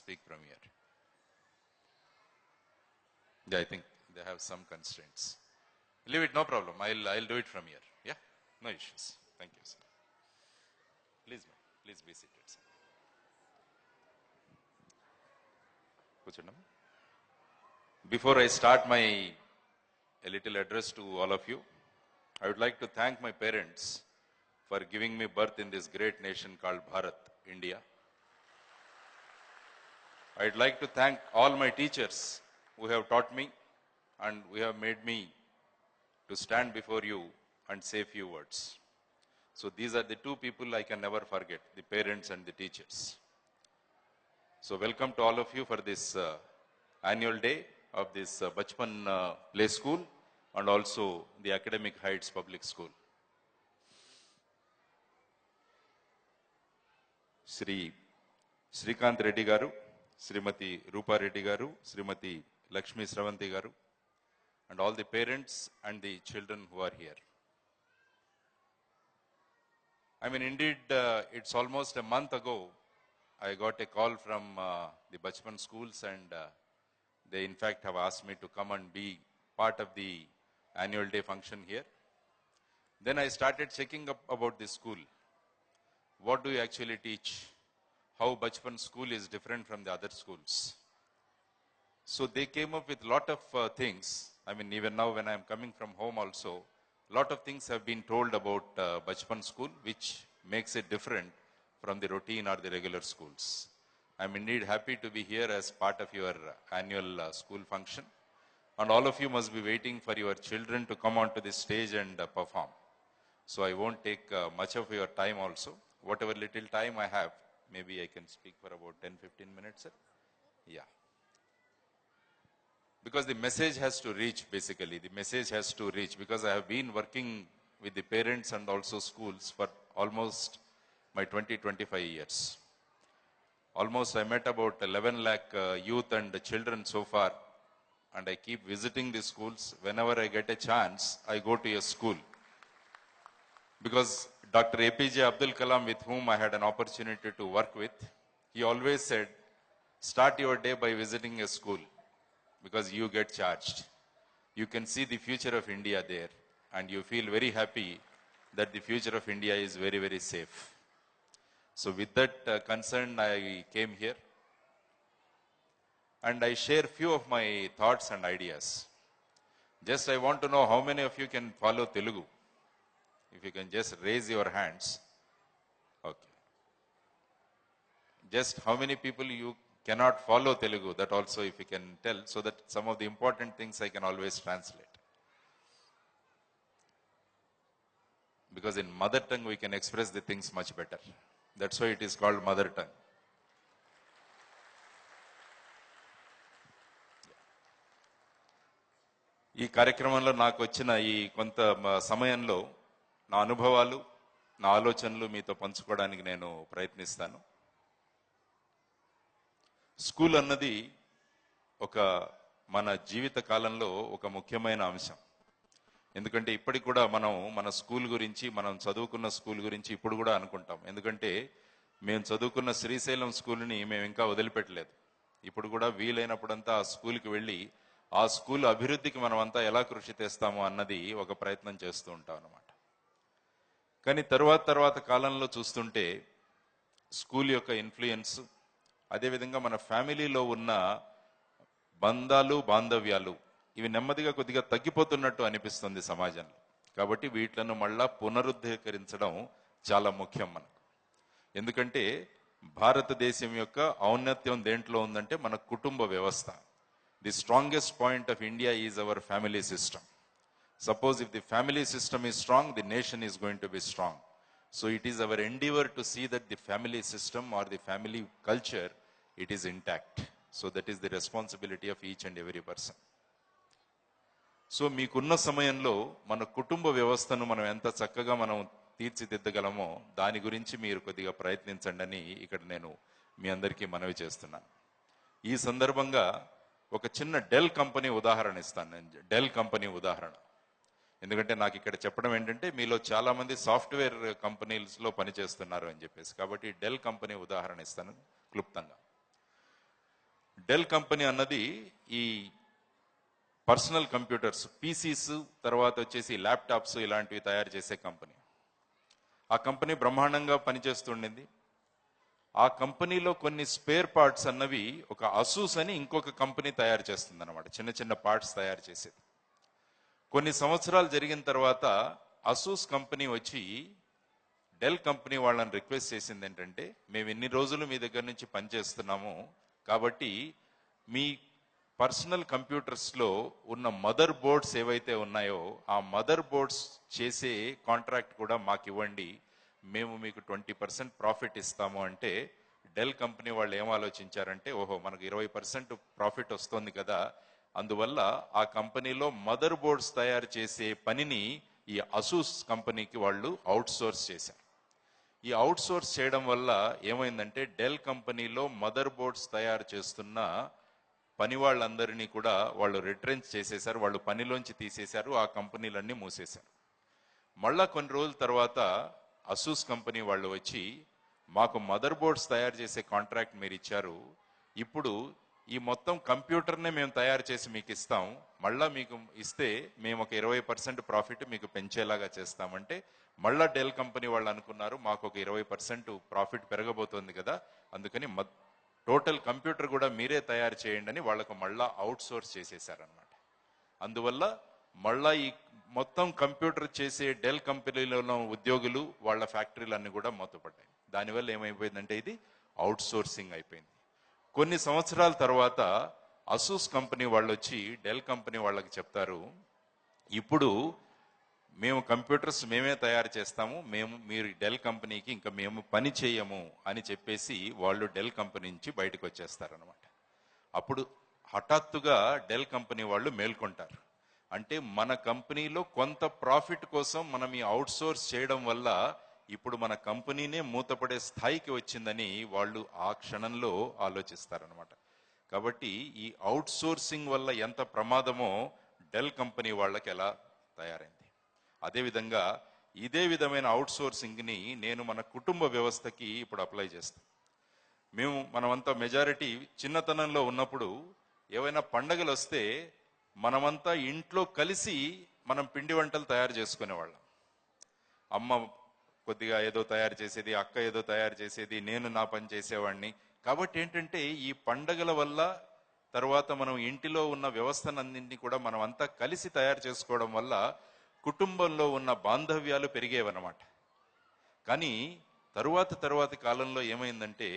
speak from here. Yeah, I think they have some constraints. Leave it, no problem. I'll do it from here. Yeah, no issues. Thank you, sir. Please, ma'am. Please be seated, sir. Before I start my a little address to all of you, I would like to thank my parents for giving me birth in this great nation called Bharat, India. I'd like to thank all my teachers who have taught me and who have made me to stand before you and say few words. So these are the two people I can never forget, the parents and the teachers. So welcome to all of you for this annual day of this Bachpan Play School and also the Academic Heights Public School. Sri Srikant Reddy Garu, Srimati Rupa Reddy Garu, Srimati Lakshmi Sravanti Garu, and all the parents and the children who are here. I mean, indeed, it's almost a month ago, I got a call from the Bachpan schools and they in fact have asked me to come and be part of the annual day function here. Then I started checking up about the school. What do you actually teach? How Bachpan school is different from the other schools? So they came up with a lot of things. I mean, even now when I'm coming from home also, a lot of things have been told about Bachpan school, which makes it different from the routine or the regular schools. I'm indeed happy to be here as part of your annual school function. And all of you must be waiting for your children to come onto the stage and perform. So I won't take much of your time also. Whatever little time I have, maybe I can speak for about 10-15 minutes, sir. Yeah. Because the message has to reach, basically. The message has to reach because I have been working with the parents and also schools for almost my 20-25 years. Almost I met about 11 lakh youth and children so far, and I keep visiting the schools. Whenever I get a chance, I go to a school. Because Dr. APJ Abdul Kalam, with whom I had an opportunity to work with, he always said, start your day by visiting a school because you get charged. You can see the future of India there and you feel very happy that the future of India is very, very safe. So with that concern, I came here and I share few of my thoughts and ideas. Just I want to know how many of you can follow Telugu. If you can just raise your hands. Okay. Just how many people you cannot follow Telugu, that also if you can tell, so that some of the important things I can always translate. Because in mother tongue we can express the things much better. That's why it is called mother tongue. ఈ కార్యక్రమంలో నాకు వచ్చిన ఈ కొంత సమయంలో నా అనుభవాలు, నా ఆలోచనలు మీతో పంచుకోవడానికి నేను ప్రయత్నిస్తాను. స్కూల్ అన్నది ఒక మన జీవిత కాలంలో ఒక ముఖ్యమైన అంశం. ఎందుకంటే ఇప్పటికి కూడా మనం మన స్కూల్ గురించి, మనం చదువుకున్న స్కూల్ గురించి ఇప్పుడు కూడా అనుకుంటాం. ఎందుకంటే మేము చదువుకున్న శ్రీశైలం స్కూల్ని మేము ఇంకా వదిలిపెట్టలేదు. ఇప్పుడు కూడా వీలైనప్పుడంతా ఆ స్కూల్కి వెళ్ళి ఆ స్కూల్ అభివృద్ధికి మనం అంతా ఎలా కృషి చేస్తాము అన్నది ఒక ప్రయత్నం చేస్తూ ఉంటాం అన్నమాట. కానీ తర్వాత కాలంలో చూస్తుంటే స్కూల్ యొక్క ఇన్ఫ్లుయెన్స్, అదేవిధంగా మన ఫ్యామిలీలో ఉన్న బంధాలు, బాంధవ్యాలు ఇవి నెమ్మదిగా కొద్దిగా తగ్గిపోతున్నట్టు అనిపిస్తుంది సమాజంలో. కాబట్టి వీటిలను మళ్ళా పునరుద్ధరించడం చాలా ముఖ్యం మనకు. ఎందుకంటే భారతదేశం యొక్క ఔన్నత్యం దేంట్లో ఉందంటే మన కుటుంబ వ్యవస్థ. The strongest point of India is our family system. Suppose if the family system is strong, the nation is going to be strong. So it is our endeavor to see that the family system or the family culture, it is intact. So that is the responsibility of each and every person. So మీకున్న సమయంలో మన కుటుంబ వ్యవస్థను మనం ఎంత చక్కగా మనం తీర్చిదిద్దగలమో దాని గురించి మీరు కొద్దిగా ప్రయత్నించండి అని ఇక్కడ నేను మీ అందరికీ మనవి చేస్తున్నాను. ఈ సందర్భంగా ఒక చిన్న డెల్ కంపెనీ ఉదాహరణ ఇస్తాను. నేను డెల్ కంపెనీ ఉదాహరణ, ఎందుకంటే నాకు ఇక్కడ చెప్పడం ఏంటంటే మీలో చాలా మంది సాఫ్ట్వేర్ కంపెనీస్లో పనిచేస్తున్నారు అని చెప్పేసి. కాబట్టి డెల్ కంపెనీ ఉదాహరణ ఇస్తాను క్లుప్తంగా. డెల్ కంపెనీ అన్నది ఈ పర్సనల్ కంప్యూటర్స్, పీసీస్, తర్వాత వచ్చేసి ల్యాప్టాప్స్ ఇలాంటివి తయారు చేసే కంపెనీ. ఆ కంపెనీ బ్రహ్మాండంగా పనిచేస్తుండింది. ఆ కంపెనీలో కొన్ని స్పేర్ పార్ట్స్ అన్నవి ఒక అసూస్ అని ఇంకొక కంపెనీ తయారు చేస్తుంది అనమాట, చిన్న చిన్న పార్ట్స్ తయారు చేసేది. కొన్ని సంవత్సరాలు జరిగిన తర్వాత అసూస్ కంపెనీ వచ్చి డెల్ కంపెనీ వాళ్ళని రిక్వెస్ట్ చేసింది ఏంటంటే, మేము ఇన్ని రోజులు మీ దగ్గర నుంచి పనిచేస్తున్నాము కాబట్టి మీ పర్సనల్ కంప్యూటర్స్లో ఉన్న మదర్ బోర్డ్స్ ఏవైతే ఉన్నాయో ఆ మదర్ బోర్డ్స్ చేసే కాంట్రాక్ట్ కూడా మాకు ఇవ్వండి, మేము మీకు 20% ప్రాఫిట్ ఇస్తాము. అంటే డెల్ కంపెనీ వాళ్ళు ఏం ఆలోచించారంటే, ఓహో మనకు 20% ప్రాఫిట్ వస్తుంది కదా, అందువల్ల ఆ కంపెనీలో మదర్ బోర్డ్స్ తయారు చేసే పనిని ఈ అసూస్ కంపెనీకి వాళ్ళు అవుట్ సోర్స్ చేశారు. ఈ అవుట్ సోర్స్ చేయడం వల్ల ఏమైందంటే, డెల్ కంపెనీలో మదర్ బోర్డ్స్ తయారు చేస్తున్న పని వాళ్ళందరినీ కూడా వాళ్ళు రిట్రెంచ్ చేసేశారు, వాళ్ళు పనిలోంచి తీసేశారు, ఆ కంపెనీలన్నీ మూసేశారు. మళ్ళా కొన్ని రోజుల తర్వాత అసూస్ కంపెనీ వాళ్ళు వచ్చి, మాకు మదర్ బోర్డ్స్ తయారు చేసే కాంట్రాక్ట్ మీరు ఇచ్చారు, ఇప్పుడు ఈ మొత్తం కంప్యూటర్నే మేము తయారు చేసి మీకు ఇస్తాం, మళ్ళా మీకు ఇస్తే మేము ఒక 20% ప్రాఫిట్ మీకు పెంచేలాగా చేస్తామంటే, మళ్ళా డెల్ కంపెనీ వాళ్ళు అనుకున్నారు మాకు ఒక 20% ప్రాఫిట్ పెరగబోతోంది కదా, అందుకని టోటల్ కంప్యూటర్ కూడా మీరే తయారు చేయండి అని వాళ్ళకు మళ్ళా అవుట్ సోర్స్ చేసేసారనమాట. అందువల్ల మళ్ళా ఈ మొత్తం కంప్యూటర్ చేసే డెల్ కంపెనీలో ఉన్న ఉద్యోగులు వాళ్ళ ఫ్యాక్టరీలన్నీ కూడా మూతపడ్డాయి. దానివల్ల ఏమైపోయిందంటే ఇది అవుట్ సోర్సింగ్ అయిపోయింది. కొన్ని సంవత్సరాల తర్వాత అసూస్ కంపెనీ వాళ్ళు వచ్చి డెల్ కంపెనీ వాళ్ళకి చెప్తారు, ఇప్పుడు మేము కంప్యూటర్స్ మేమే తయారు చేస్తాము, మీరు డెల్ కంపెనీకి ఇంకా మేము పని చేయము అని చెప్పేసి వాళ్ళు డెల్ కంపెనీ నుంచి బయటకు వచ్చేస్తారనమాట. అప్పుడు హఠాత్తుగా డెల్ కంపెనీ వాళ్ళు మేల్కొంటారు. అంటే మన కంపెనీలో కొంత ప్రాఫిట్ కోసం మనం ఈ అవుట్ సోర్స్ చేయడం వల్ల ఇప్పుడు మన కంపెనీనే మూతపడే స్థాయికి వచ్చిందని వాళ్ళు ఆ క్షణంలో ఆలోచిస్తారనమాట. కాబట్టి ఈ అవుట్ సోర్సింగ్ వల్ల ఎంత ప్రమాదమో డెల్ కంపెనీ వాళ్ళకి ఎలా తయారైంది. అదేవిధంగా ఇదే విధమైన అవుట్ సోర్సింగ్ని నేను మన కుటుంబ వ్యవస్థకి ఇప్పుడు అప్లై చేస్తాను. మనమంతా మెజారిటీ చిన్నతనంలో ఉన్నప్పుడు ఏవైనా పండగలు వస్తే మనమంతా ఇంట్లో కలిసి మనం పిండి వంటలు తయారు చేసుకునేవాళ్ళం. అమ్మ కొద్దిగా ఏదో తయారు చేసేది, అక్క ఏదో తయారు చేసేది, నేను నా పని చేసేవాడిని. కాబట్టి ఏంటంటే ఈ పండగల వల్ల తర్వాత మనం ఇంటిలో ఉన్న వ్యవస్థనన్నింటినీ కూడా మనం అంతా కలిసి తయారు చేసుకోవడం వల్ల కుటుంబంలో ఉన్న బాంధవ్యాలు పెరిగేవన్నమాట. కానీ తరువాతి కాలంలో ఏమైందంటే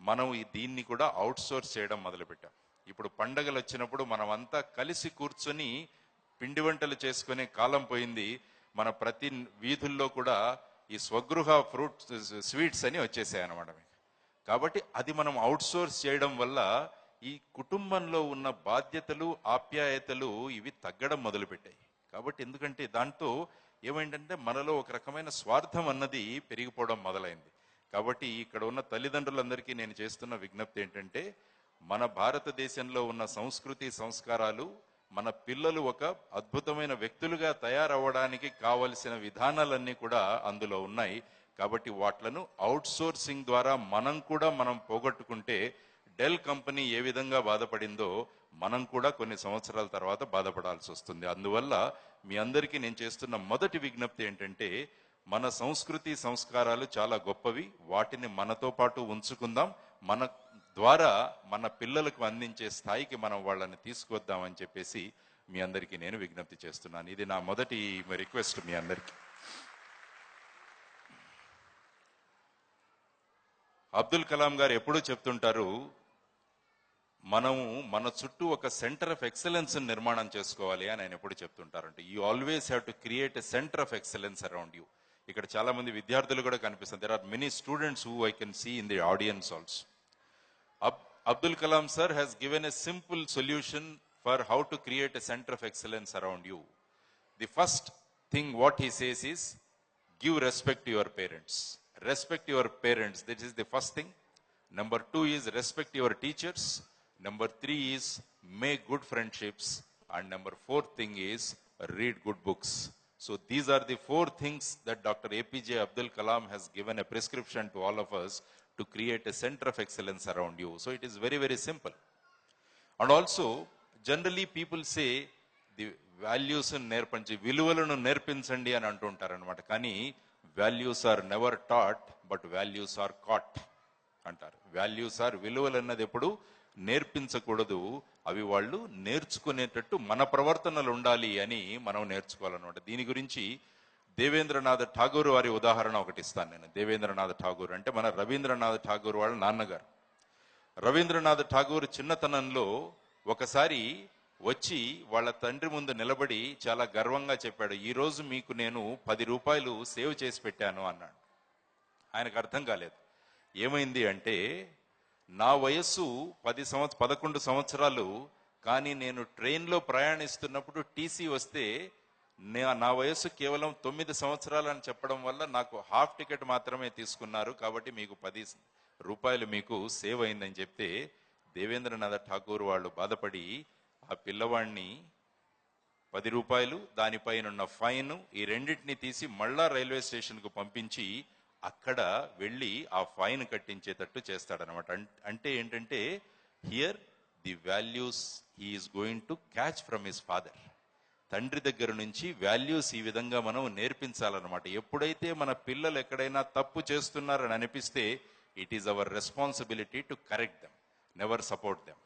మనం దీన్ని కూడా అవుట్ సోర్స్ చేయడం మొదలుపెట్టాం. ఇప్పుడు పండగలు వచ్చినప్పుడు మనం అంతా కలిసి కూర్చొని పిండి వంటలు చేసుకునే కాలం పోయింది. మన ప్రతి వీధుల్లో కూడా ఈ స్వగృహ స్వీట్స్ అని వచ్చేసాయి అన్నమాట. కాబట్టి అది మనం అవుట్ సోర్స్ చేయడం వల్ల ఈ కుటుంబంలో ఉన్న బాధ్యతలు, ఆప్యాయతలు ఇవి తగ్గడం మొదలుపెట్టాయి. కాబట్టి ఎందుకంటే దాంతో ఏమైందంటే మనలో ఒక రకమైన స్వార్థం అన్నది పెరిగిపోవడం మొదలైంది. కాబట్టి ఇక్కడ ఉన్న తల్లిదండ్రులందరికీ నేను చేస్తున్న విజ్ఞప్తి ఏంటంటే, మన భారతదేశంలో ఉన్న సంస్కృతి సంస్కారాలు, మన పిల్లలు ఒక అద్భుతమైన వ్యక్తులుగా తయారవ్వడానికి కావలసిన విధానాలన్నీ కూడా అందులో ఉన్నాయి. కాబట్టి వాట్లను అవుట్ సోర్సింగ్ ద్వారా మనం పోగొట్టుకుంటే డెల్ కంపెనీ ఏ విధంగా బాధపడిందో మనం కూడా కొన్ని సంవత్సరాల తర్వాత బాధపడాల్సి వస్తుంది. అందువల్ల మీ అందరికీ నేను చేస్తున్న మొదటి విజ్ఞప్తి ఏంటంటే, మన సంస్కృతి సంస్కారాలు చాలా గొప్పవి, వాటిని మనతో పాటు ఉంచుకుందాం, మన ద్వారా మన పిల్లలకు అందించే స్థాయికి మనం వాళ్ళని తీసుకొద్దామని చెప్పేసి మీ అందరికీ నేను విజ్ఞప్తి చేస్తున్నాను. ఇది నా మొదటి రిక్వెస్ట్ మీ అందరికీ. అబ్దుల్ కలాం గారు ఎప్పుడూ చెప్తుంటారు, మనము మన చుట్టూ ఒక సెంటర్ ఆఫ్ ఎక్సలెన్స్ నిర్మాణం చేసుకోవాలి అని ఆయన ఎప్పుడు చెప్తుంటారంటే, you always have to create a centre of excellence around you. ఇక్కడ చాలా మంది విద్యార్థులు కూడా కనిపిస్తుంది. There are many students who I can see in the audience also. Abdul Kalam sir has given a simple solution for how to create a center of excellence around you. The first thing what he says is, give respect to your parents. Respect your parents. This is the first thing. Number 2 is respect your teachers. Number 3 is make good friendships. And number 4th thing is read good books. So these are the 4 things that Dr. APJ Abdul Kalam has given a prescription to all of us to create a center of excellence around you. So it is very, very simple. And also generally people say the values నేర్పించి, విలువలను నేర్పించండి అని అంటుంటారనమాట. కానీ values are never taught but values are caught అంటారు. Values are, విలువలు అన్నది ఎప్పుడు నేర్పించకూడదు, అవి వాళ్ళు నేర్చుకునేటట్టు మన ప్రవర్తనలు ఉండాలి అని మనం నేర్చుకోవాలన్నమాట. దీని గురించి దేవేంద్రనాథ్ ఠాగూర్ వారి ఉదాహరణ ఒకటి ఇస్తాను నేను. దేవేంద్రనాథ్ ఠాగూర్ అంటే మన రవీంద్రనాథ్ ఠాగూర్ వాళ్ళ నాన్నగారు. రవీంద్రనాథ్ ఠాగూర్ చిన్నతనంలో ఒకసారి వచ్చి వాళ్ళ తండ్రి ముందు నిలబడి చాలా గర్వంగా చెప్పాడు, ఈరోజు మీకు నేను 10 రూపాయలు సేవ్ చేసి పెట్టాను అన్నాడు. ఆయనకు అర్థం కాలేదు. ఏమైంది అంటే, నా వయస్సు 11 సంవత్సరాలు, కానీ నేను ట్రైన్లో ప్రయాణిస్తున్నప్పుడు టీసీ వస్తే నా వయస్సు కేవలం 9 సంవత్సరాలు అని చెప్పడం వల్ల నాకు హాఫ్ టికెట్ మాత్రమే తీసుకున్నారు, కాబట్టి మీకు 10 రూపాయలు మీకు సేవ్ అయిందని చెప్తే దేవేంద్రనాథ్ ఠాగూర్ వాళ్ళు బాధపడి ఆ పిల్లవాడిని 10 రూపాయలు, దానిపైన ఉన్న ఫైన్, ఈ రెండింటిని తీసి మళ్ళా రైల్వే స్టేషన్కు పంపించి అక్కడ వెళ్ళి ఆ ఫైన్ కట్టించేటట్టు చేస్తాడనమాట. అంటే ఏంటంటే, here the values he's going to catch from his father. తండ్రి దగ్గర నుంచి వాల్యూస్ ఈ విధంగా మనం నేర్పించాలన్నమాట. ఎప్పుడైతే మన పిల్లలు ఎక్కడైనా తప్పు చేస్తున్నారని అనిపిస్తే it is our responsibility to correct them, never support them.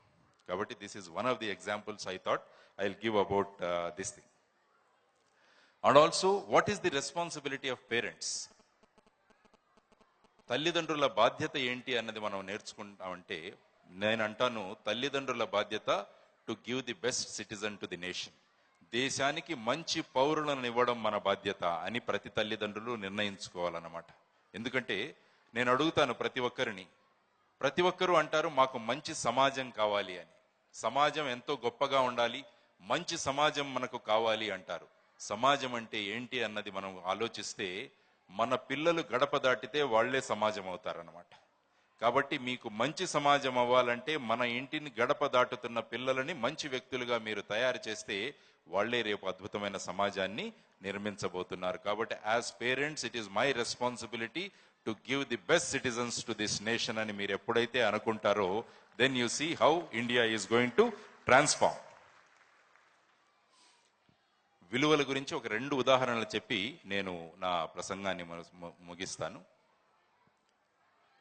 కాబట్టి this is one of the examples I thought I will give about this thing. And also what is the responsibility of parents? తల్లిదండ్రుల బాధ్యత ఏంటి అన్నది మనం నేర్చుకుంటామంటే, నేను అంటాను తల్లిదండ్రుల బాధ్యత to give the best citizen to the nation. దేశానికి మంచి పౌరులను ఇవ్వడం మన బాధ్యత అని ప్రతి తల్లిదండ్రులు నిర్ణయించుకోవాలన్నమాట. ఎందుకంటే నేను అడుగుతాను ప్రతి ఒక్కరూ అంటారు మాకు మంచి సమాజం కావాలి అని. సమాజం ఎంతో గొప్పగా ఉండాలి, మంచి సమాజం మనకు కావాలి అంటారు. సమాజం అంటే ఏంటి అన్నది మనం ఆలోచిస్తే, మన పిల్లలు గడప దాటితే వాళ్లే సమాజం అవుతారన్నమాట. కాబట్టి మీకు మంచి సమాజం అవ్వాలంటే మన ఇంటిని గడప దాటుతున్న పిల్లలని మంచి వ్యక్తులుగా మీరు తయారు చేస్తే వాళ్లే రేపు అద్భుతమైన సమాజాన్ని నిర్మించబోతున్నారు. కాబట్టి as parents it is my responsibility to give the best citizens to this nation అని మీరు ఎప్పుడైతే అనుకుంటారో, then you see how India is going to transform. విలువల గురించి ఒక 2 ఉదాహరణలు చెప్పి నేను నా ప్రసంగాన్ని ముగిస్తాను.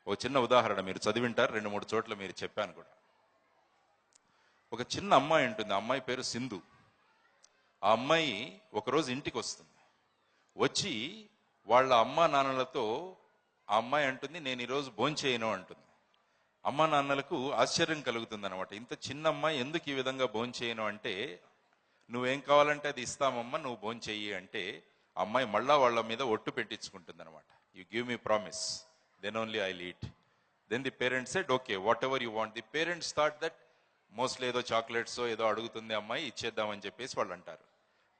ఓ చిన్న ఉదాహరణ మీరు చదివింటారు, 2-3 చోట్ల మీరు చెప్పాను కూడా. ఒక చిన్న అమ్మాయి ఉంటుంది, ఆ అమ్మాయి పేరు సింధు. ఆ అమ్మాయి ఒకరోజు ఇంటికి వస్తుంది. వచ్చి వాళ్ళ అమ్మా నాన్నలతో ఆ అమ్మాయి అంటుంది, నేను ఈరోజు భోంచేయను అంటుంది. అమ్మా నాన్నలకు ఆశ్చర్యం కలుగుతుంది అనమాట. ఇంత చిన్న అమ్మాయి ఎందుకు ఈ విధంగా భోంచేయను అంటే, నువ్వేం కావాలంటే అది ఇస్తామమ్మా, నువ్వు భోంచెయ్యి అంటే ఆ అమ్మాయి మళ్ళా వాళ్ళ మీద ఒట్టు పెట్టించుకుంటుంది అనమాట. You give me promise, then only I'll eat. Then the parents said, okay, whatever you want. The parents thought that mostly ఏదో చాక్లెట్స్ ఏదో అడుగుతుంది అమ్మాయి, ఇచ్చేద్దామని చెప్పేసి వాళ్ళు అంటారు.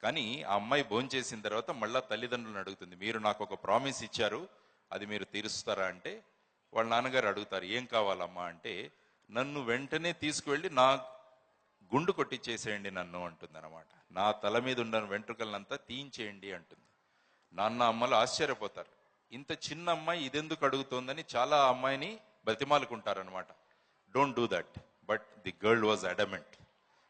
కానీ ఆ అమ్మాయి భోంచేసిన తర్వాత మళ్ళా తల్లిదండ్రులను అడుగుతుంది, మీరు నాకు ఒక ప్రామిస్ ఇచ్చారు, అది మీరు తీరుస్తారా అంటే వాళ్ళ నాన్నగారు అడుగుతారు, ఏం కావాలమ్మా అంటే, నన్ను వెంటనే తీసుకువెళ్ళి నా గుండు కొట్టించేసేయండి నన్ను అంటుంది అనమాట. నా తల మీద ఉన్న వెంట్రుకలనంతా తీయించేయండి అంటుంది. నాన్న అమ్మలు ఆశ్చర్యపోతారు, ఇంత చిన్న అమ్మాయి ఇదెందుకు అడుగుతోందని చాలా అమ్మాయిని బతిమాలుకుంటారనమాట. Don't do that, but the girl was adamant.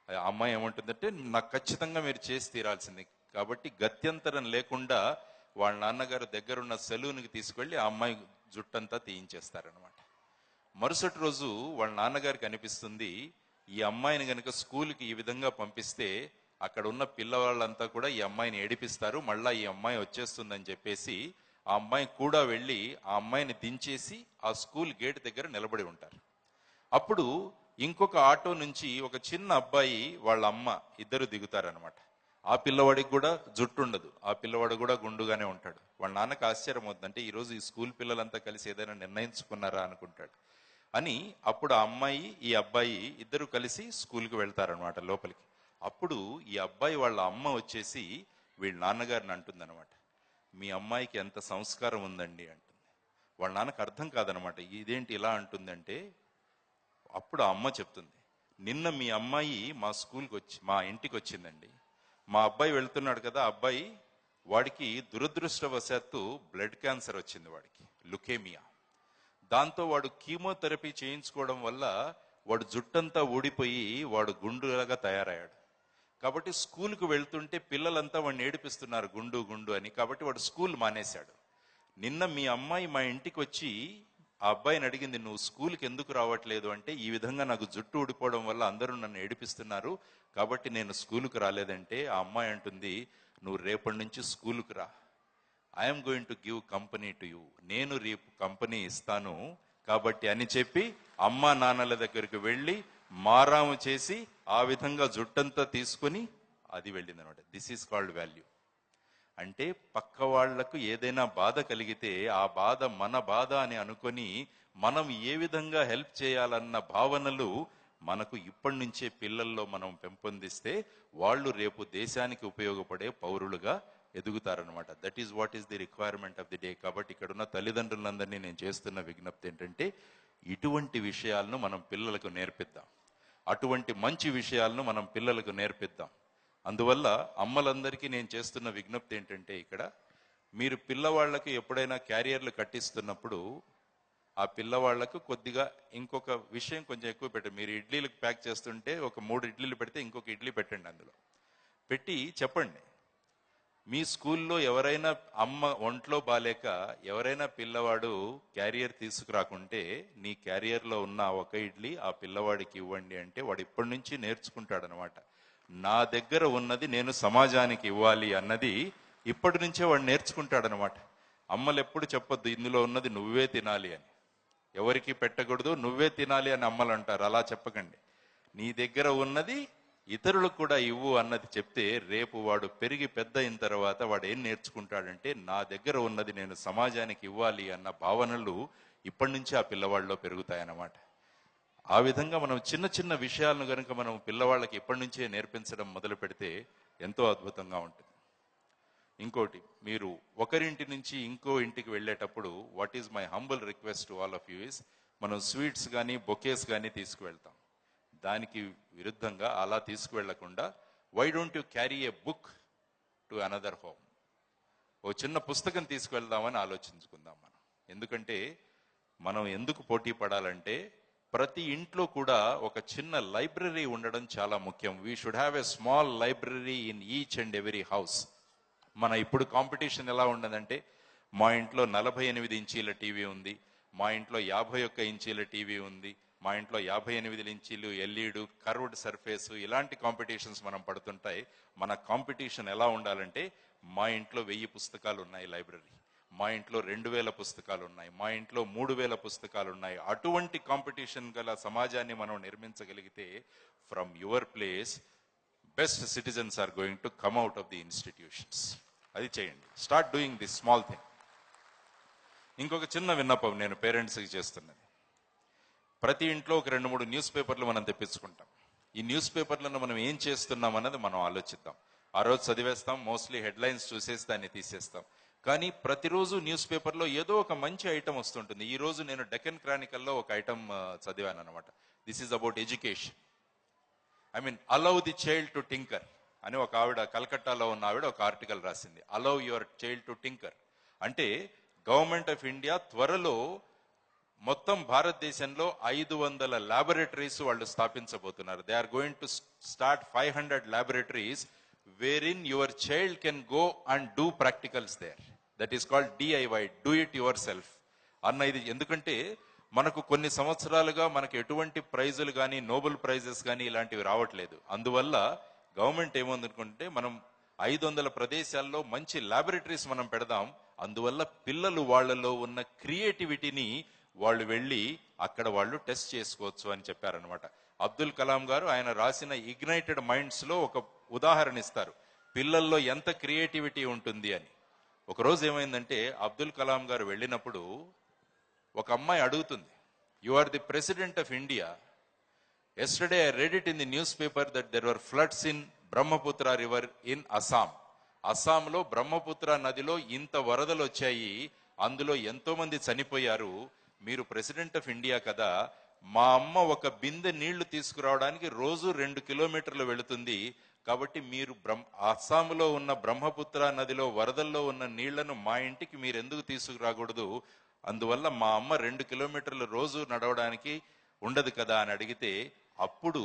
ఆ అమ్మాయి ఏమంటుందంటే, నాకు ఖచ్చితంగా మీరు చేసి తీరాల్సింది. కాబట్టి గత్యంతరం లేకుండా వాళ్ళ నాన్నగారు దగ్గరున్న సెలూన్కి తీసుకెళ్లి ఆ అమ్మాయి జుట్టంతా తీయించేస్తారనమాట. మరుసటి రోజు వాళ్ళ నాన్నగారికి అనిపిస్తుంది, ఈ అమ్మాయిని గనక స్కూల్కి ఈ విధంగా పంపిస్తే అక్కడ ఉన్న పిల్లవాళ్ళంతా కూడా ఈ అమ్మాయిని ఏడిపిస్తారు, మళ్ళా ఈ అమ్మాయి వచ్చేస్తుందని చెప్పేసి ఆ అమ్మాయి కూడా వెళ్ళి ఆ అమ్మాయిని దించేసి ఆ స్కూల్ గేట్ దగ్గర నిలబడి ఉంటారు. అప్పుడు ఇంకొక ఆటో నుంచి ఒక చిన్న అబ్బాయి వాళ్ళ అమ్మ ఇద్దరు దిగుతారనమాట. ఆ పిల్లవాడికి కూడా జుట్టు ఉండదు, ఆ పిల్లవాడు కూడా గుండుగానే ఉంటాడు. వాళ్ళ నాన్నకు ఆశ్చర్యం అవుతుంది, అంటే ఈరోజు ఈ స్కూల్ పిల్లలంతా కలిసి ఏదైనా నిర్ణయించుకున్నారా అనుకుంటాడు. అని అప్పుడు ఆ అమ్మాయి ఈ అబ్బాయి ఇద్దరు కలిసి స్కూల్కి వెళ్తారనమాట లోపలికి. అప్పుడు ఈ అబ్బాయి వాళ్ళ అమ్మ వచ్చేసి వీళ్ళ నాన్నగారిని అంటుందన్నమాట, మీ అమ్మాయికి ఎంత సంస్కారం ఉందండి అంటుంది. వాళ్ళ నాన్నకు అర్థం కాదనమాట, ఇదేంటి ఇలా అంటుందంటే. అప్పుడు ఆ అమ్మ చెప్తుంది, నిన్న మీ అమ్మాయి మా ఇంటికి వచ్చిందండి. మా అబ్బాయి వెళ్తున్నాడు కదా, అబ్బాయి వాడికి దురదృష్టవశాత్తు బ్లడ్ క్యాన్సర్ వచ్చింది, వాడికి లుకేమియా. దాంతో వాడు కీమోథెరపీ చేయించుకోవడం వల్ల వాడు జుట్టంతా ఊడిపోయి వాడు గుండులాగా తయారయ్యాడు. కాబట్టి స్కూల్కి వెళ్తుంటే పిల్లలంతా వాడిని ఏడిపిస్తున్నారు గుండు గుండు అని. కాబట్టి వాడు స్కూల్ మానేశాడు. నిన్న మీ అమ్మాయి మా ఇంటికి వచ్చి ఆ అబ్బాయిని అడిగింది, నువ్వు స్కూల్కి ఎందుకు రావట్లేదు అంటే, ఈ విధంగా నాకు జుట్టు ఊడిపోవడం వల్ల అందరూ నన్ను ఏడిపిస్తున్నారు కాబట్టి నేను స్కూల్కి రాలేదంటే, ఆ అమ్మాయి అంటుంది, నువ్వు రేపటి నుంచి స్కూల్కి రా, I'm going to give company to you, నేను రేపు కంపెనీ ఇస్తాను కాబట్టి అని చెప్పి అమ్మా నాన్నల దగ్గరికి వెళ్ళి మారాము చేసి ఆ విధంగా జుట్టంతా తీసుకొని అది వెళ్ళింది అనమాట. This is called value. అంటే పక్క వాళ్లకు ఏదైనా బాధ కలిగితే ఆ బాధ మన బాధ అని అనుకొని మనం ఏ విధంగా హెల్ప్ చేయాలన్న భావనలు మనకు ఇప్పటి నుంచే పిల్లల్లో మనం పెంపొందిస్తే వాళ్ళు రేపు దేశానికి ఉపయోగపడే పౌరులుగా ఎదుగుతారనమాట. That is what is the requirement of the day. కాబట్టి ఇక్కడ ఉన్న తల్లిదండ్రులందరినీ నేను చేస్తున్న విజ్ఞప్తి ఏంటంటే, ఇటువంటి విషయాలను మనం పిల్లలకు నేర్పిద్దాం, అటువంటి మంచి విషయాలను మనం పిల్లలకు నేర్పిద్దాం. అందువల్ల అమ్మలందరికీ నేను చేస్తున్న విజ్ఞప్తి ఏంటంటే, ఇక్కడ మీరు పిల్లవాళ్లకు ఎప్పుడైనా క్యారియర్లు కట్టిస్తున్నప్పుడు ఆ పిల్లవాళ్లకు కొద్దిగా ఇంకొక విషయం కొంచెం ఎక్కువ పెట్టండి. మీరు ఇడ్లీలకు ప్యాక్ చేస్తుంటే ఒక 3 ఇడ్లీలు పెడితే ఇంకొక ఇడ్లీ పెట్టండి, అందులో పెట్టి చెప్పండి, మీ స్కూల్లో ఎవరైనా అమ్మ ఒంట్లో బాలేక ఎవరైనా పిల్లవాడు క్యారియర్ తీసుకురాకుంటే నీ క్యారియర్లో ఉన్న ఒక ఇడ్లీ ఆ పిల్లవాడికి ఇవ్వండి అంటే వాడు ఇప్పటి నుంచి నేర్చుకుంటాడనమాట. నా దగ్గర ఉన్నది నేను సమాజానికి ఇవ్వాలి అన్నది ఇప్పటి నుంచే వాడు నేర్చుకుంటాడనమాట. అమ్మలు ఎప్పుడు చెప్పొద్దు ఇందులో ఉన్నది నువ్వే తినాలి అని, ఎవరికి పెట్టకూడదు, నువ్వే తినాలి అని అమ్మలు అంటారు. అలా చెప్పకండి, నీ దగ్గర ఉన్నది ఇతరులకు కూడా ఇవ్వు అన్నది చెప్తే రేపు వాడు పెరిగి పెద్ద అయిన తర్వాత వాడు ఏం నేర్చుకుంటాడంటే, నా దగ్గర ఉన్నది నేను సమాజానికి ఇవ్వాలి అన్న భావనలు ఇప్పటి నుంచే ఆ పిల్లవాళ్ళలో పెరుగుతాయన్నమాట. ఆ విధంగా మనం చిన్న చిన్న విషయాలను కనుక మనం పిల్లవాళ్ళకి ఇప్పటి నుంచే నేర్పించడం మొదలు పెడితే ఎంతో అద్భుతంగా ఉంటుంది. ఇంకోటి, మీరు ఒకరింటి నుంచి ఇంకో ఇంటికి వెళ్ళేటప్పుడు what is my humble request to all of you is, మనం స్వీట్స్ కానీ బొకేస్ కానీ తీసుకువెళ్తాం. దానికి విరుద్ధంగా అలా తీసుకువెళ్లకుండా why don't you carry a book to another home, ఓ చిన్న పుస్తకం తీసుకువెళ్దామని ఆలోచించుకుందాం మనం. ఎందుకంటే మనం ఎందుకు పోటీ పడాలంటే, ప్రతి ఇంట్లో కూడా ఒక చిన్న లైబ్రరీ ఉండడం చాలా ముఖ్యం. We should have a small library in each and every house. మన ఇప్పుడు కాంపిటీషన్ ఎలా ఉండదంటే, మా ఇంట్లో 48 ఇంచీల టీవీ ఉంది, మా ఇంట్లో 51 ఇంచీల టీవీ ఉంది, మా ఇంట్లో 58 ఇంచీలు ఎల్ఈడి కర్వ్డ్ సర్ఫేస్, ఇలాంటి కాంపిటీషన్స్ మనం పడుతుంటాయి. మన కాంపిటీషన్ ఎలా ఉండాలంటే, మా ఇంట్లో 1000 పుస్తకాలు ఉన్నాయి లైబ్రరీ, మా ఇంట్లో 2000 పుస్తకాలు ఉన్నాయి, మా ఇంట్లో 3000 పుస్తకాలు ఉన్నాయి. అటువంటి కాంపిటీషన్ గల సమాజాన్ని మనం నిర్మించగలిగితే from your place best citizens are going to come out of the institutions. అది చేయండి, start doing this small thing. ఇంకొక చిన్న విన్నపం నేను పేరెంట్స్కి చేస్తున్నది, ప్రతి ఇంట్లో ఒక 2-3 న్యూస్ పేపర్లు మనం తెప్పించుకుంటాం. ఈ న్యూస్ పేపర్లను మనం ఏం చేస్తున్నాం అన్నది మనం ఆలోచిద్దాం. ఆ రోజు చదివేస్తాం, మోస్ట్లీ హెడ్లైన్స్ చూసేసి దాన్ని తీసేస్తాం. కానీ ప్రతిరోజు న్యూస్ పేపర్లో ఏదో ఒక మంచి ఐటమ్ వస్తుంటుంది. ఈ రోజు నేను డెక్కన్ క్రానికల్లో ఒక ఐటమ్ చదివాను అనమాట. This is about education. I mean allow the child to tinker అని ఒక ఆవిడ, కలకట్టాలో ఉన్న ఆవిడ ఒక ఆర్టికల్ రాసింది. Allow your child to tinker అంటే గవర్నమెంట్ ఆఫ్ ఇండియా త్వరలో మొత్తం భారతదేశంలో 500 ల్యాబొరేటరీస్ వాళ్ళు స్థాపించబోతున్నారు. They are going to start 500 laboratories wherein your child can go and do practicals there. That is called DIY, do it yourself అన్న. ఇది ఎందుకంటే మనకు కొన్ని సంవత్సరాలుగా మనకు ఎటువంటి ప్రైజులు కానీ నోబెల్ ప్రైజెస్ కానీ ఇలాంటివి రావట్లేదు. అందువల్ల గవర్నమెంట్ ఏమనుకుంటే, మనం 500 ప్రదేశాల్లో మంచి ల్యాబొరేటరీస్ మనం పెడదాం. అందువల్ల పిల్లలు వాళ్ళలో ఉన్న క్రియేటివిటీని వాళ్ళు వెళ్ళి అక్కడ వాళ్ళు టెస్ట్ చేసుకోవచ్చు అని చెప్పారనమాట. అబ్దుల్ కలాం గారు ఆయన రాసిన ఇగ్నైటెడ్ మైండ్స్ లో ఒక ఉదాహరణ ఇస్తారు, పిల్లల్లో ఎంత క్రియేటివిటీ ఉంటుంది అని. ఒకరోజు ఏమైందంటే, అబ్దుల్ కలాం గారు వెళ్ళినప్పుడు ఒక అమ్మాయి అడుగుతుంది, you are the president of India, yesterday I read it in the newspaper that there were floods in Brahmaputra river in Assam. అస్సాంలో బ్రహ్మపుత్ర నదిలో ఇంత వరదలు వచ్చాయి, అందులో ఎంతో మంది చనిపోయారు. మీరు ప్రెసిడెంట్ ఆఫ్ ఇండియా కదా, మా అమ్మ ఒక బిందె నీళ్లు తీసుకురావడానికి రోజు 2 కిలోమీటర్లు వెళుతుంది. కాబట్టి మీరు అస్సాంలో ఉన్న బ్రహ్మపుత్ర నదిలో వరదల్లో ఉన్న నీళ్లను మా ఇంటికి మీరు ఎందుకు తీసుకురాకూడదు? అందువల్ల మా అమ్మ 2 కిలోమీటర్లు రోజు నడవడానికి ఉండదు కదా అని అడిగితే అప్పుడు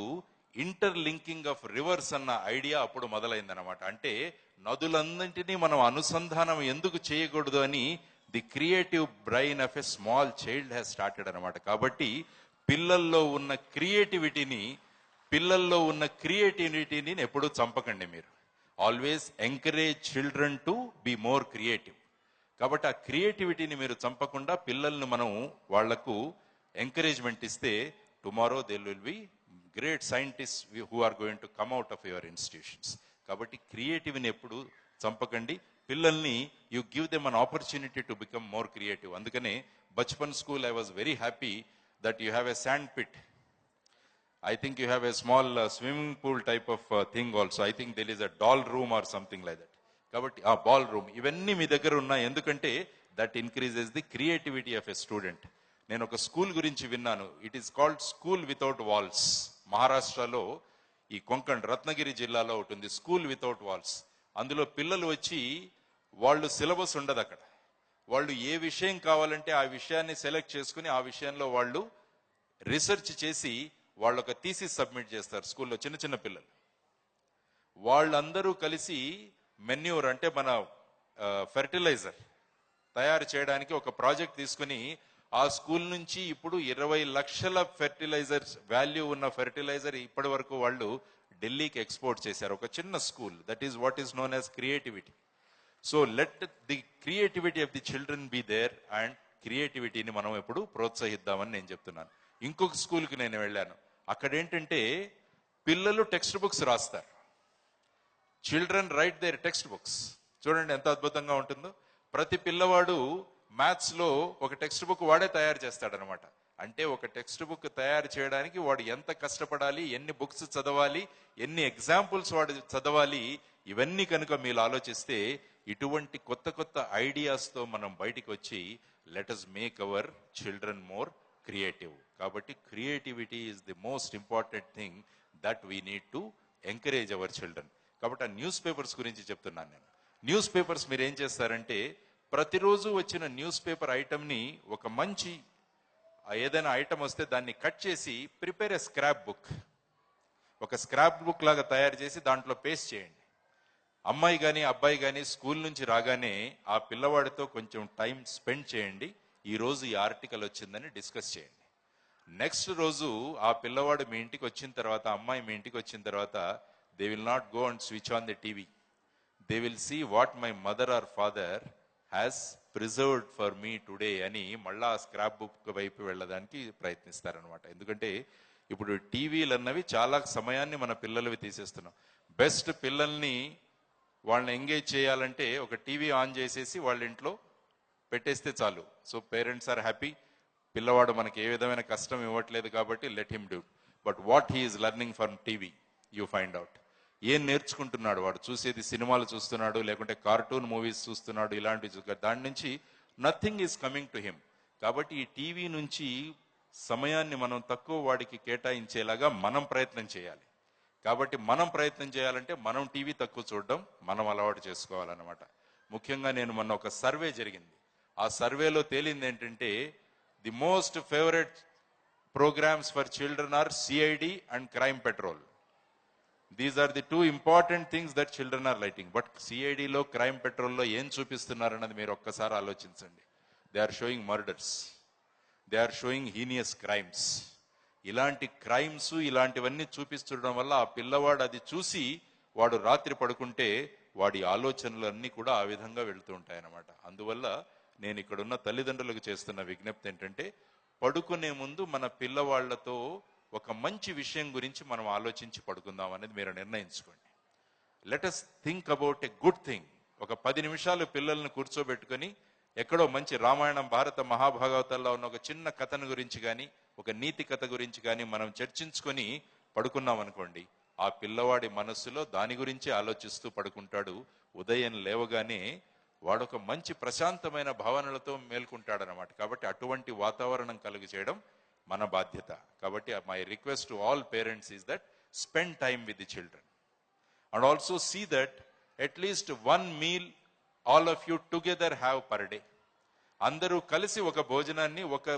ఇంటర్లింకింగ్ ఆఫ్ రివర్స్ అన్న ఐడియా అప్పుడు మొదలైందనమాట. అంటే నదులన్నింటినీ మనం అనుసంధానం ఎందుకు చేయకూడదు అని the creative brain of a small child has started అనమాట. కాబట్టి పిల్లల్లో ఉన్న క్రియేటివిటీని ఎప్పుడూ చంపకండి మీరు. Always encourage children to be more creative. కాబట్టి ఆ క్రియేటివిటీని మీరు చంపకుండా పిల్లల్ని మనం వాళ్లకు ఎంకరేజ్మెంట్ ఇస్తే tomorrow they will be great scientist who are going to come out of your institutions. కాబట్టి క్రియేటివ్ని ఎప్పుడు చంపకండి. పిల్లల్ని you give them an opportunity to become more creative. అందుకనే Bachpan school I was very happy that you have a sand pit. I think you have a small swimming pool type of thing also. I think there is a doll room or something like that. కాబట్టి ఆ ball room ఇవన్నీ మీ దగ్గర ఉన్నాయి. ఎందుకంటే that increases the creativity of a student. నేను ఒక school గురించి విన్నాను. It is called school without walls. మహారాష్ట్రలో ఈ కొంకణ్ రత్నగిరి జిల్లాలో ఉంటుంది స్కూల్ వితౌట్ వాల్స్. అందులో పిల్లలు వచ్చి వాళ్ళు సిలబస్ ఉండదు అక్కడ. వాళ్ళు ఏ విషయం కావాలంటే ఆ విషయాన్ని సెలెక్ట్ చేసుకుని ఆ విషయంలో వాళ్ళు రీసెర్చ్ చేసి వాళ్ళు ఒక థీసిస్ సబ్మిట్ చేస్తారు. స్కూల్లో చిన్న చిన్న పిల్లలు వాళ్ళందరూ కలిసి మెన్యూర్ అంటే మన ఫెర్టిలైజర్ తయారు చేయడానికి ఒక ప్రాజెక్ట్ తీసుకుని ఆ స్కూల్ నుంచి ఇప్పుడు 20 లక్షల ఫెర్టిలైజర్ వాల్యూ ఉన్న ఫెర్టిలైజర్ ఇప్పటి వరకు వాళ్ళు ఢిల్లీకి ఎక్స్పోర్ట్ చేశారు. ఒక చిన్న school. That is what is known as creativity. So let the creativity of the children be there and క్రియేటివిటీని మనం ఎప్పుడు ప్రోత్సహిద్దామని నేను చెప్తున్నాను. ఇంకొక స్కూల్కి నేను వెళ్ళాను. అక్కడ ఏంటంటే పిల్లలు టెక్స్ట్ బుక్స్ రాస్తారు. Children write their text books. చూడండి ఎంత అద్భుతంగా ఉంటుందో. ప్రతి పిల్లవాడు మ్యాథ్స్ లో ఒక టెక్స్ట్ బుక్ వాడే తయారు చేస్తాడనమాట. అంటే ఒక టెక్స్ట్ బుక్ తయారు చేయడానికి వాడు ఎంత కష్టపడాలి, ఎన్ని బుక్స్ చదవాలి, ఎన్ని ఎగ్జాంపుల్స్ వాడు చదవాలి, ఇవన్నీ కనుక మీరు ఆలోచిస్తే ఇటువంటి కొత్త కొత్త ఐడియాస్తో మనం బయటికి వచ్చి let us make our children more creative. కాబట్టి creativity is the most important thing that we need to encourage our children. కాబట్టి ఆ న్యూస్ పేపర్స్ గురించి చెప్తున్నాను నేను. న్యూస్ పేపర్స్ మీరు ఏం చేస్తారంటే ప్రతిరోజు వచ్చిన న్యూస్ పేపర్ ఐటమ్ని ఒక మంచి ఏదైనా ఐటమ్ వస్తే దాన్ని కట్ చేసి ప్రిపేర్ ఎ స్క్రాప్ బుక్. ఒక స్క్రాప్ బుక్ లాగా తయారు చేసి దాంట్లో పేస్ట్ చేయండి. అమ్మాయి కానీ అబ్బాయి కానీ స్కూల్ నుంచి రాగానే ఆ పిల్లవాడితో కొంచెం టైం స్పెండ్ చేయండి. ఈ రోజు ఈ ఆర్టికల్ వచ్చిందని డిస్కస్ చేయండి. నెక్స్ట్ రోజు ఆ పిల్లవాడు మీ ఇంటికి వచ్చిన తర్వాత, అమ్మాయి మీ ఇంటికి వచ్చిన తర్వాత they will not go and switch on the TV. They will see what my mother or father has preserved for me today అని మళ్ళా ఆ స్క్రాప్ బుక్ వైపు వెళ్ళడానికి ప్రయత్నిస్తారనమాట. ఎందుకంటే ఇప్పుడు టీవీలు అన్నవి చాలా సమయాన్ని మన పిల్లలవి తీసేస్తున్నాం. బెస్ట్ పిల్లల్ని వాళ్ళని ఎంగేజ్ చేయాలంటే ఒక టీవీ ఆన్ చేసేసి వాళ్ళ ఇంట్లో పెట్టేస్తే చాలు. So parents are happy. పిల్లవాడు మనకి ఏ విధమైన కష్టం ఇవ్వట్లేదు కాబట్టి let him do. But what he's learning from TV you find out. ఏం నేర్చుకుంటున్నాడు వాడు? చూసేది సినిమాలు చూస్తున్నాడు, లేకుంటే కార్టూన్ మూవీస్ చూస్తున్నాడు, ఇలాంటివి. దాని నుంచి nothing is coming to him. కాబట్టి ఈ టీవీ నుంచి సమయాన్ని మనం తక్కువ వాడికి కేటాయించేలాగా మనం ప్రయత్నం చేయాలి. కాబట్టి మనం ప్రయత్నం చేయాలంటే మనం టీవీ తక్కువ చూడడం మనం అలవాటు చేసుకోవాలన్నమాట. ముఖ్యంగా నేను మొన్న ఒక సర్వే జరిగింది. ఆ సర్వేలో తేలింది ఏంటంటే the most favourite programs for children are CID and crime patrol. These are the two important things that children are liking. But సిఐడిలో క్రైమ్ పెట్రోల్లో ఏం చూపిస్తున్నారన్నది మీరు ఒక్కసారి ఆలోచించండి. They are showing murders, they are showing heinous crimes. ఇలాంటి crimes ఇలాంటివన్నీ చూపిస్తుండడం వల్ల ఆ పిల్లవాడు అది చూసి వాడు రాత్రి పడుకుంటే వాడి ఆలోచనలు అన్నీ కూడా ఆ విధంగా వెళుతూ ఉంటాయన్నమాట. అందువల్ల నేను ఇక్కడున్న తల్లిదండ్రులకు చేస్తున్న విజ్ఞప్తి ఏంటంటే పడుకునే ముందు మన పిల్లవాళ్లతో ఒక మంచి విషయం గురించి మనం ఆలోచించి పడుకుందాం అనేది మీరు నిర్ణయించుకోండి. Let us think about a good thing. ఒక 10 నిమిషాలు పిల్లల్ని కూర్చోబెట్టుకుని ఎక్కడో మంచి రామాయణం, భారత, మహాభాగవతాల్లో ఉన్న ఒక చిన్న కథను గురించి కానీ, ఒక నీతి కథ గురించి కానీ మనం చర్చించుకొని పడుకున్నాం అనుకోండి, ఆ పిల్లవాడి మనస్సులో దాని గురించి ఆలోచిస్తూ పడుకుంటాడు. ఉదయం లేవగానే వాడొక మంచి ప్రశాంతమైన భావనలతో మేల్కుంటాడనమాట. కాబట్టి అటువంటి వాతావరణం కలుగు చేయడం మన బాధ్యత. కాబట్టి my request to all parents is that spend time with the children and also see that at least 1 meal all of you together have per day. అందరూ కలిసి ఒక భోజనాన్ని ఒక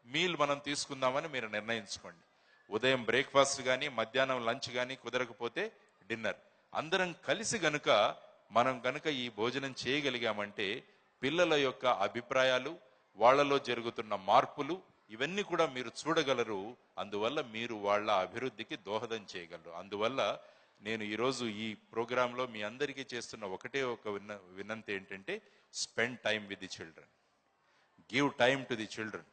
మీల్ మనం తీసుకుందామని మీరు నిర్ణయించుకోండి. ఉదయం బ్రేక్ఫాస్ట్ కానీ మధ్యాహ్నం లంచ్ కానీ కుదరకపోతే డిన్నర్. అందరం కలిసి గనుక మనం గనుక ఈ భోజనం చేయగలిగామంటే పిల్లల యొక్క అభిప్రాయాలు, వాళ్ళలో జరుగుతున్న మార్పులు ఇవన్నీ కూడా మీరు చూడగలరు. అందువల్ల మీరు వాళ్ళ అభివృద్ధికి దోహదం చేయగలరు. అందువల్ల నేను ఈరోజు ఈ ప్రోగ్రాంలో మీ అందరికీ చేస్తున్న ఒకటే ఒక వినంతి ఏంటంటే, spend time with the children, give time to the children.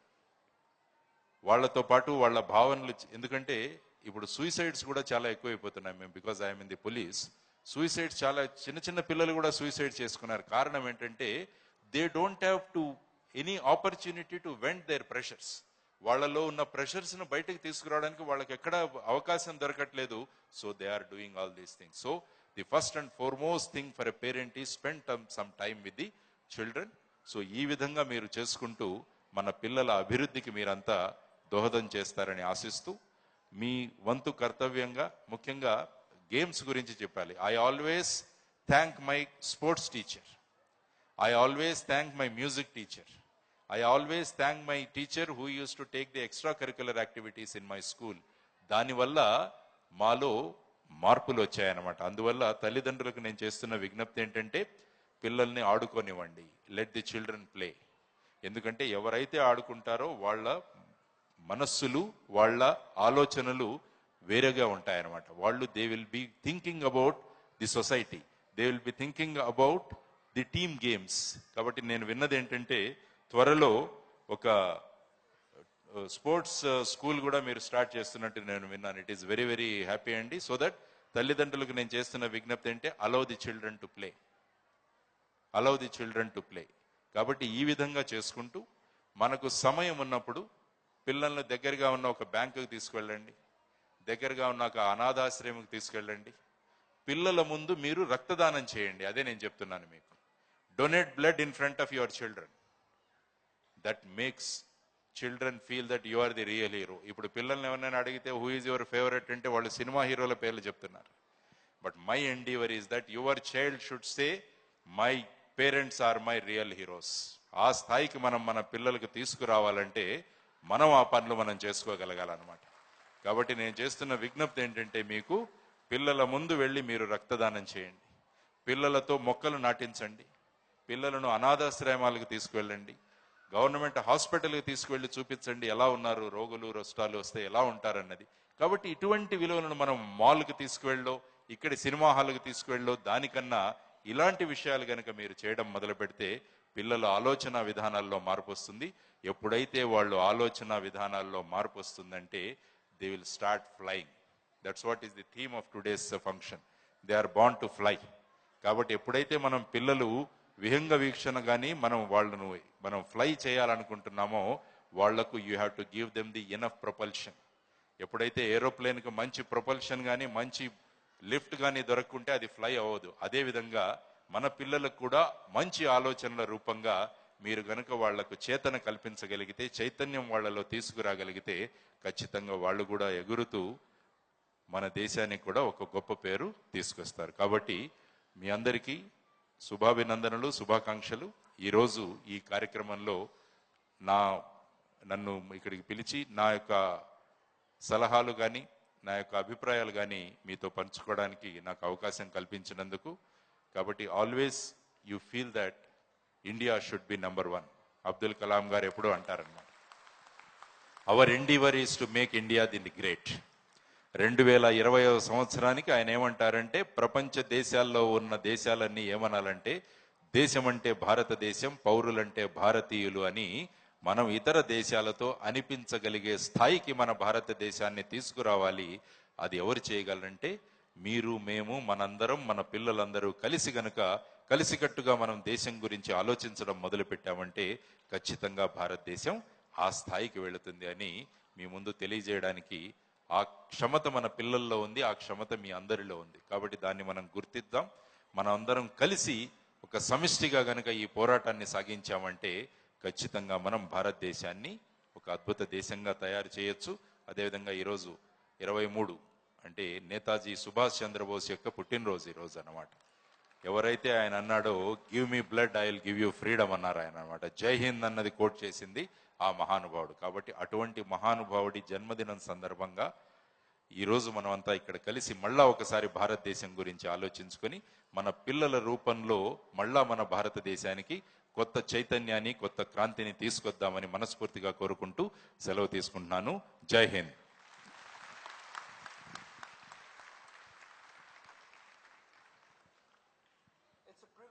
వాళ్ళతో పాటు వాళ్ళ భావనలు, ఎందుకంటే ఇప్పుడు సూసైడ్స్ కూడా చాలా ఎక్కువైపోతున్నాయి. మేము because I'm in the police, suicides చాలా చిన్న చిన్న పిల్లలు కూడా సూసైడ్ చేసుకున్నారు. కారణం ఏంటంటే they don't have to any opportunity to vent their pressures. వాళ్ళలో ఉన్న ప్రెషర్స్ ను బయటకు తీసుకురావడానికి వాళ్ళకి ఎక్కడ అవకాశం దొరకట్లేదు. So they are doing all these things. So the first and foremost thing for a parent is spend some time with the children. So ఈ విధంగా మీరు చేసుకుంటూ మన పిల్లల అభివృద్ధికి మీరంతా దోహదం చేస్తారని ఆశిస్తూ, మీ వంతు కర్తవ్యంగా ముఖ్యంగా గేమ్స్ గురించి చెప్పాలి. I always thank my sports teacher, I always thank my music teacher, I always thank my teacher who used to take the extracurricular activities in my school. దానివల్ల మాలో మార్పులు వచ్చాయన్నమాట. అందువల్ల తల్లిదండ్రులకు నేను చేస్తున్న విజ్ఞప్తి ఏంటంటే, పిల్లల్ని ఆడుకోనివ్వండి, లెట్ ది చిల్డ్రన్ ప్లే. ఎందుకంటే ఎవరైతే ఆడుకుంటారో వాళ్ళ మనస్సులు, వాళ్ళ ఆలోచనలు వేరేగా ఉంటాయన్నమాట. వాళ్ళు they will be thinking about the society, they will be thinking about the team games. కాబట్టి నేను విన్నది ఏంటంటే, త్వరలో ఒక స్పోర్ట్స్ స్కూల్ కూడా మీరు స్టార్ట్ చేస్తున్నట్టు నేను విన్నాను. It is very very happy అండి. సో దట్ తల్లిదండ్రులకు నేను చేస్తున్న విజ్ఞప్తి అంటే, allow the children to play, allow the children to play. కాబట్టి ఈ విధంగా చేసుకుంటూ మనకు సమయం ఉన్నప్పుడు పిల్లల్ని దగ్గరగా ఉన్న ఒక బ్యాంకుకి తీసుకెళ్ళండి, దగ్గరగా ఉన్న ఒక అనాథాశ్రయంకి తీసుకెళ్ళండి. పిల్లల ముందు మీరు రక్తదానం చేయండి. అదే నేను చెప్తున్నాను మీకు. Donate blood in front of your children. That makes children feel that you are the real hero. ఇప్పుడు పిల్లల్ని ఎవరైనా అడిగితే హూ ఈజ్ యువర్ ఫేవరెట్ అంటే వాళ్ళు సినిమా హీరోల పేర్లు చెప్తున్నారు. But my endeavour is that your child should say my parents are my real heroes. ఆ స్థాయికి మనం మన పిల్లలకు తీసుకురావాలంటే మనం ఆ పనులు మనం చేసుకోగలగాలన్నమాట. కాబట్టి నేను చేస్తున్న విజ్ఞప్తి ఏంటంటే, మీకు పిల్లల ముందు వెళ్ళి మీరు రక్తదానం చేయండి, పిల్లలతో మొక్కలు నాటించండి, పిల్లలను అనాథాశ్రమాలకు తీసుకువెళ్ళండి, గవర్నమెంట్ హాస్పిటల్కి తీసుకువెళ్ళి చూపించండి ఎలా ఉన్నారు, రోగులు రష్టాలు వస్తే ఎలా ఉంటారన్నది. కాబట్టి ఇటువంటి విలువలను మనం మాల్కి తీసుకువెళ్ళో, ఇక్కడి సినిమా హాల్కి తీసుకువెళ్ళో, దానికన్నా ఇలాంటి విషయాలు కనుక మీరు చేయడం మొదలు పెడితే పిల్లల ఆలోచన విధానాల్లో మార్పు వస్తుంది. ఎప్పుడైతే వాళ్ళు ఆలోచన విధానాల్లో మార్పు వస్తుందంటే they will start flying. That's what is the theme of today's function. They are born to fly. కాబట్టి ఎప్పుడైతే మనం పిల్లలు విహంగ వీక్షణ కానీ మనం ఫ్లై చేయాలనుకుంటున్నామో వాళ్లకు you have to give them the enough propulsion. ఎప్పుడైతే ఏరోప్లేన్కి మంచి ప్రొపల్షన్ కానీ మంచి లిఫ్ట్ కానీ దొరకకుంటే అది ఫ్లై అవ్వదు. అదేవిధంగా మన పిల్లలకు కూడా మంచి ఆలోచనల రూపంగా మీరు గనుక వాళ్లకు చేతన కల్పించగలిగితే, చైతన్యం వాళ్లలో తీసుకురాగలిగితే ఖచ్చితంగా వాళ్ళు కూడా ఎగురుతూ మన దేశానికి కూడా ఒక గొప్ప పేరు తీసుకొస్తారు. కాబట్టి మీ అందరికీ శుభాభినందనలు, శుభాకాంక్షలు. ఈరోజు ఈ కార్యక్రమంలో నన్ను ఇక్కడికి పిలిచి నా యొక్క సలహాలు కానీ నా యొక్క అభిప్రాయాలు కానీ మీతో పంచుకోవడానికి నాకు అవకాశం కల్పించినందుకు. కాబట్టి always you feel that India should be number 1. Abdul Kalam garu ఎప్పుడూ అంటారన్నమాట, our endeavour is to make India the great. 2020వ సంవత్సరానికి ఆయన ఏమంటారంటే, ప్రపంచ దేశాల్లో ఉన్న దేశాలన్నీ ఏమనాలంటే, దేశం అంటే భారతదేశం, పౌరులంటే భారతీయులు అని మనం ఇతర దేశాలతో అనిపించగలిగే స్థాయికి మన భారతదేశాన్ని తీసుకురావాలి. అది ఎవరు చేయగలరంటే మీరు, మేము, మనందరం, మన పిల్లలందరూ కలిసి గనుక కలిసికట్టుగా మనం దేశం గురించి ఆలోచించడం మొదలు పెట్టామంటే ఖచ్చితంగా భారతదేశం ఆ స్థాయికి వెళుతుంది అని మీ ముందు తెలియజేయడానికి ఆ క్షమత మన పిల్లల్లో ఉంది, ఆ క్షమత మీ అందరిలో ఉంది. కాబట్టి దాన్ని మనం గుర్తిద్దాం. మనం అందరం కలిసి ఒక సమిష్టిగా గనక ఈ పోరాటాన్ని సాగించామంటే ఖచ్చితంగా మనం భారతదేశాన్ని ఒక అద్భుత దేశంగా తయారు చేయొచ్చు. అదేవిధంగా ఈరోజు 23 అంటే నేతాజీ సుభాష్ చంద్రబోస్ యొక్క పుట్టినరోజు ఈరోజు అన్నమాట. ఎవరైతే ఆయన అన్నాడో give me blood I will give you freedom అన్నారు ఆయన అనమాట. జై హింద్ అన్నది కోట్ చేసింది ఆ మహానుభావుడు. కాబట్టి అటువంటి మహానుభావుడి జన్మదినం సందర్భంగా ఈరోజు మనం అంతా ఇక్కడ కలిసి మళ్ళా ఒకసారి భారతదేశం గురించి ఆలోచించుకొని మన పిల్లల రూపంలో మళ్ళా మన భారతదేశానికి కొత్త చైతన్యాన్ని, కొత్త క్రాంతిని తీసుకొద్దామని మనస్ఫూర్తిగా కోరుకుంటూ సెలవు తీసుకుంటున్నాను. జై హింద్.